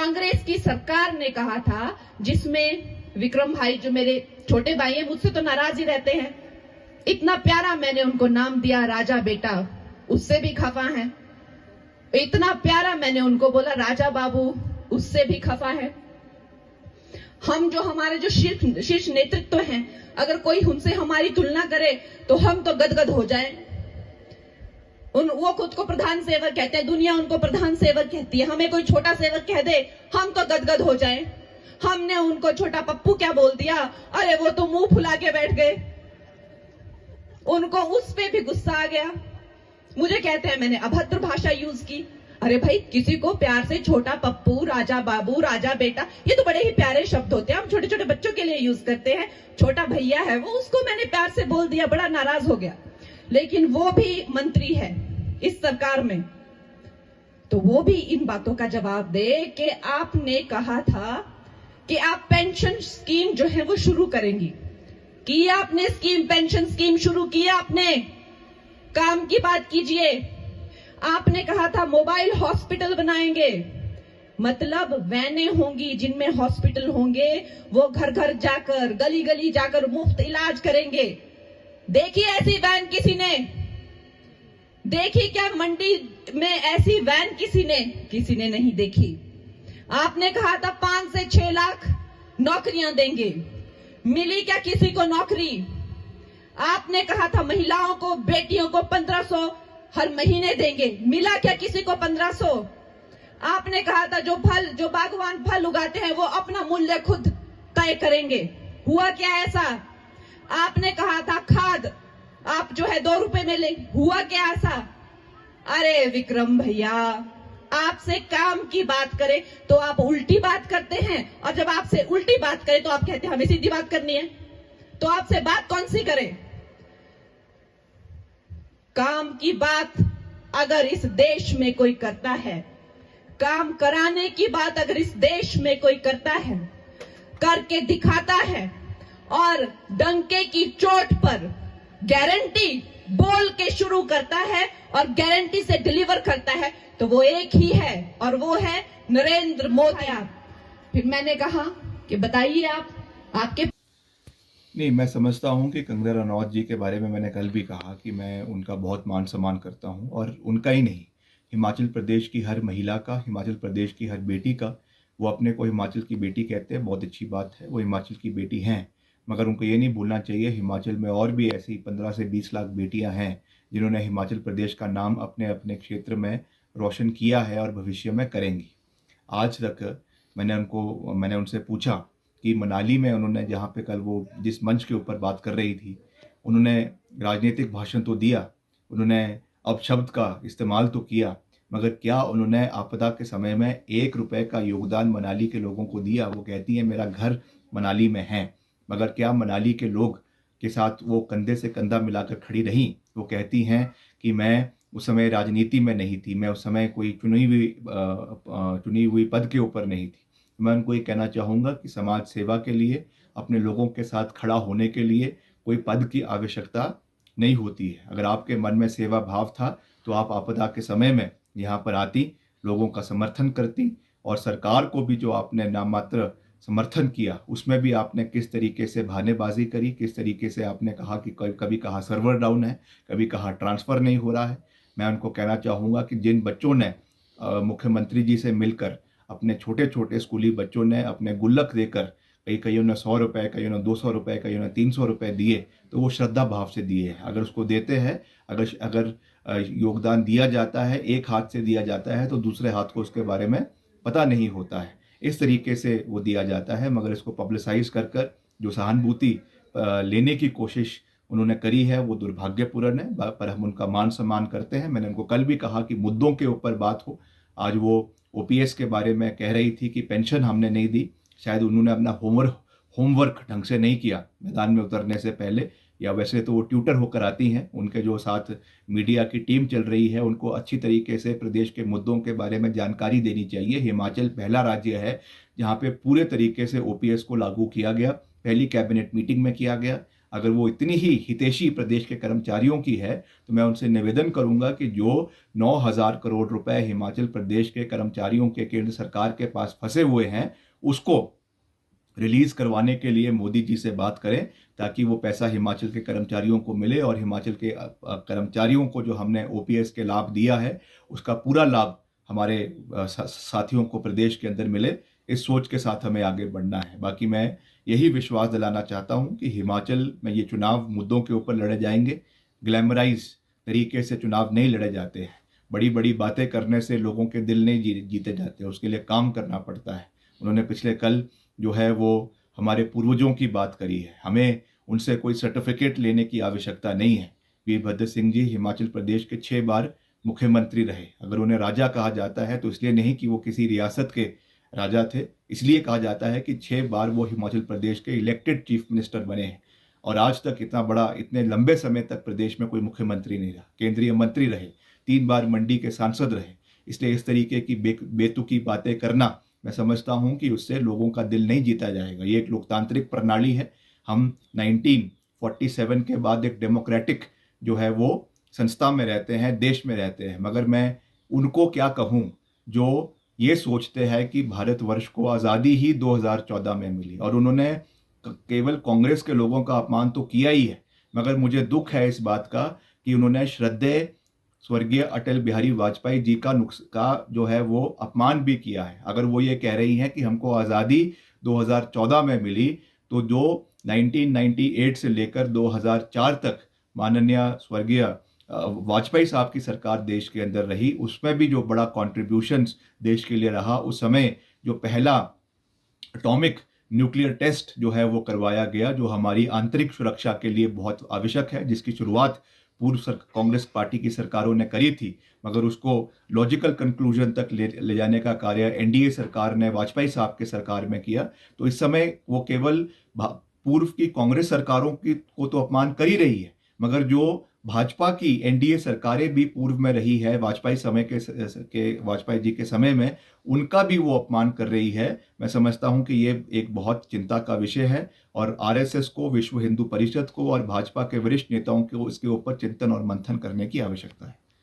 कांग्रेस की सरकार ने कहा था, जिसमें विक्रम भाई जो मेरे छोटे भाई हैं, मुझसे तो नाराज ही रहते हैं, इतना प्यारा मैंने उनको नाम दिया राजा बेटा, उससे भी खफा है। इतना प्यारा मैंने उनको बोला राजा बाबू, उससे भी खफा है। हम जो हमारे जो शीर्ष नेतृत्व हैं, अगर कोई हमसे हमारी तुलना करे तो हम तो गदगद हो जाएं। वो खुद को प्रधान सेवक कहते हैं, दुनिया उनको प्रधान सेवक कहती है। हमें कोई छोटा सेवक कह दे, हम तो गदगद हो जाएं। हमने उनको छोटा पप्पू क्या बोल दिया, अरे वो तो मुंह फुला के बैठ गए। उनको उस पे भी गुस्सा आ गया। मुझे कहते हैं मैंने अभद्र भाषा यूज की। अरे भाई, किसी को प्यार से छोटा पप्पू, राजा बाबू, राजा बेटा, ये तो बड़े ही प्यारे शब्द होते हैं, हम छोटे छोटे बच्चों के लिए यूज करते हैं। छोटा भैया है वो, उसको मैंने प्यार से बोल दिया, बड़ा नाराज हो गया। लेकिन वो भी मंत्री है इस सरकार में, तो वो भी इन बातों का जवाब दे कि आपने कहा था कि आप पेंशन स्कीम जो है वो शुरू करेंगी। की आपने स्कीम, पेंशन स्कीम शुरू किया आपने? काम की बात कीजिए। आपने कहा था मोबाइल हॉस्पिटल बनाएंगे, मतलब वैनें होंगी जिनमें हॉस्पिटल होंगे, वो घर घर जाकर, गली गली जाकर मुफ्त इलाज करेंगे। देखी ऐसी वैन किसी ने? देखी क्या मंडी में ऐसी वैन किसी ने नहीं देखी। आपने कहा था 5 से 6 लाख नौकरियां देंगे, मिली क्या किसी को नौकरी? आपने कहा था महिलाओं को, बेटियों को 1500 हर महीने देंगे, मिला क्या किसी को 1500? आपने कहा था जो बागवान फल उगाते हैं वो अपना मूल्य खुद तय करेंगे, हुआ क्या ऐसा? आपने कहा था खाद आप जो है 2 रुपए में ले, हुआ क्या ऐसा? अरे विक्रम भैया, आपसे काम की बात करें तो आप उल्टी बात करते हैं, और जब आपसे उल्टी बात करें तो आप कहते हैं हमें सीधी बात करनी है। तो आपसे बात कौन सी करे? काम की बात अगर इस देश में कोई करता है, काम कराने की बात अगर इस देश में कोई करता है, करके दिखाता है, और डंके की चोट पर गारंटी बोल के शुरू करता है और गारंटी से डिलीवर करता है, तो वो एक ही है, और वो है नरेंद्र मोदी। फिर मैंने कहा कि बताइए आपके नहीं, मैं समझता हूं कि कंगना रनौत जी के बारे में मैंने कल भी कहा कि मैं उनका बहुत मान सम्मान करता हूं, और उनका ही नहीं, हिमाचल प्रदेश की हर महिला का, हिमाचल प्रदेश की हर बेटी का। वो अपने को हिमाचल की बेटी कहते हैं, बहुत अच्छी बात है, वो हिमाचल की बेटी हैं। मगर उनको ये नहीं भूलना चाहिए, हिमाचल में और भी ऐसी 15 से 20 लाख बेटियां हैं जिन्होंने हिमाचल प्रदेश का नाम अपने अपने क्षेत्र में रोशन किया है और भविष्य में करेंगी। आज तक मैंने उनसे पूछा कि मनाली में उन्होंने, जहाँ पे कल वो जिस मंच के ऊपर बात कर रही थी, उन्होंने राजनीतिक भाषण तो दिया, उन्होंने अपशब्द का इस्तेमाल तो किया, मगर क्या उन्होंने आपदा के समय में 1 रुपए का योगदान मनाली के लोगों को दिया? वो कहती है मेरा घर मनाली में है, मगर क्या मनाली के लोग के साथ वो कंधे से कंधा मिलाकर खड़ी रहीं? वो कहती हैं कि मैं उस समय राजनीति में नहीं थी, मैं उस समय कोई चुनी हुई पद के ऊपर नहीं थी। मैं उनको ये कहना चाहूँगा कि समाज सेवा के लिए, अपने लोगों के साथ खड़ा होने के लिए कोई पद की आवश्यकता नहीं होती है। अगर आपके मन में सेवा भाव था तो आप आपदा के समय में यहाँ पर आती, लोगों का समर्थन करती, और सरकार को भी जो आपने नाममात्र समर्थन किया उसमें भी आपने किस तरीके से बहानेबाजी करी, किस तरीके से आपने कहा कि कभी कहा सर्वर डाउन है, कभी कहा ट्रांसफ़र नहीं हो रहा है। मैं उनको कहना चाहूँगा कि जिन बच्चों ने मुख्यमंत्री जी से मिलकर, अपने छोटे छोटे स्कूली बच्चों ने अपने गुल्लक देकर, कईयों ने 100 रुपये, कईयों ने 200 रुपये, कईयों ने 300 रुपये दिए, तो वो श्रद्धा भाव से दिए हैं। अगर उसको देते हैं, अगर योगदान दिया जाता है, एक हाथ से दिया जाता है, तो दूसरे हाथ को उसके बारे में पता नहीं होता है। इस तरीके से वो दिया जाता है, मगर इसको पब्लिसाइज कर जो सहानुभूति लेने की कोशिश उन्होंने करी है वो दुर्भाग्यपूर्ण है, पर हम उनका मान सम्मान करते हैं। मैंने उनको कल भी कहा कि मुद्दों के ऊपर बात हो। आज वो ओपीएस के बारे में कह रही थी कि पेंशन हमने नहीं दी, शायद उन्होंने अपना होमवर्क ढंग से नहीं किया मैदान में उतरने से पहले, या वैसे तो वो ट्यूटर होकर आती हैं, उनके जो साथ मीडिया की टीम चल रही है उनको अच्छी तरीके से प्रदेश के मुद्दों के बारे में जानकारी देनी चाहिए। हिमाचल पहला राज्य है जहाँ पे पूरे तरीके से ओपीएस को लागू किया गया, पहली कैबिनेट मीटिंग में किया गया। अगर वो इतनी ही हितैषी प्रदेश के कर्मचारियों की है तो मैं उनसे निवेदन करूंगा कि जो 9,000 करोड़ रुपए हिमाचल प्रदेश के कर्मचारियों के केंद्र सरकार के पास फंसे हुए हैं उसको रिलीज करवाने के लिए मोदी जी से बात करें, ताकि वो पैसा हिमाचल के कर्मचारियों को मिले और हिमाचल के कर्मचारियों को जो हमने ओपीएस के लाभ दिया है उसका पूरा लाभ हमारे साथियों को प्रदेश के अंदर मिले। इस सोच के साथ हमें आगे बढ़ना है। बाकी मैं यही विश्वास दिलाना चाहता हूं कि हिमाचल में ये चुनाव मुद्दों के ऊपर लड़े जाएंगे। ग्लैमराइज तरीके से चुनाव नहीं लड़े जाते हैं। बड़ी बड़ी बातें करने से लोगों के दिल नहीं जीते जाते, उसके लिए काम करना पड़ता है। उन्होंने पिछले कल जो है वो हमारे पूर्वजों की बात करी है। हमें उनसे कोई सर्टिफिकेट लेने की आवश्यकता नहीं है। वीरभद्र सिंह जी हिमाचल प्रदेश के 6 बार मुख्यमंत्री रहे। अगर उन्हें राजा कहा जाता है तो इसलिए नहीं कि वो किसी रियासत के राजा थे, इसलिए कहा जाता है कि 6 बार वो हिमाचल प्रदेश के इलेक्टेड चीफ मिनिस्टर बने हैं। और आज तक इतने लंबे समय तक प्रदेश में कोई मुख्यमंत्री नहीं रहा। केंद्रीय मंत्री रहे, 3 बार मंडी के सांसद रहे। इसलिए इस तरीके की बेतुकी बातें करना मैं समझता हूं कि उससे लोगों का दिल नहीं जीता जाएगा। ये एक लोकतांत्रिक प्रणाली है। हम 1947 के बाद एक डेमोक्रेटिक जो है वो संस्था में रहते हैं, देश में रहते हैं। मगर मैं उनको क्या कहूं जो ये सोचते हैं कि भारतवर्ष को आज़ादी ही 2014 में मिली और उन्होंने केवल कांग्रेस के लोगों का अपमान तो किया ही है, मगर मुझे दुख है इस बात का कि उन्होंने श्रद्धेय स्वर्गीय अटल बिहारी वाजपेयी जी का जो है वो अपमान भी किया है। अगर वो ये कह रही हैं कि हमको आज़ादी 2014 में मिली, तो जो 1998 से लेकर 2004 तक माननीय स्वर्गीय वाजपेयी साहब की सरकार देश के अंदर रही, उसमें भी जो बड़ा कॉन्ट्रीब्यूशंस देश के लिए रहा, उस समय जो पहला एटॉमिक न्यूक्लियर टेस्ट जो है वो करवाया गया, जो हमारी आंतरिक सुरक्षा के लिए बहुत आवश्यक है, जिसकी शुरुआत पूर्व कांग्रेस पार्टी की सरकारों ने करी थी, मगर उसको लॉजिकल कंक्लूजन तक ले जाने का कार्य एनडीए सरकार ने वाजपेयी साहब के सरकार में किया। तो इस समय वो केवल पूर्व की कांग्रेस सरकारों को तो अपमान कर ही रही है, मगर जो भाजपा की एनडीए सरकारें भी पूर्व में रही है वाजपेयी जी के समय में, उनका भी वो अपमान कर रही है। मैं समझता हूं कि ये एक बहुत चिंता का विषय है और आरएसएस को, विश्व हिंदू परिषद को और भाजपा के वरिष्ठ नेताओं को इसके ऊपर चिंतन और मंथन करने की आवश्यकता है।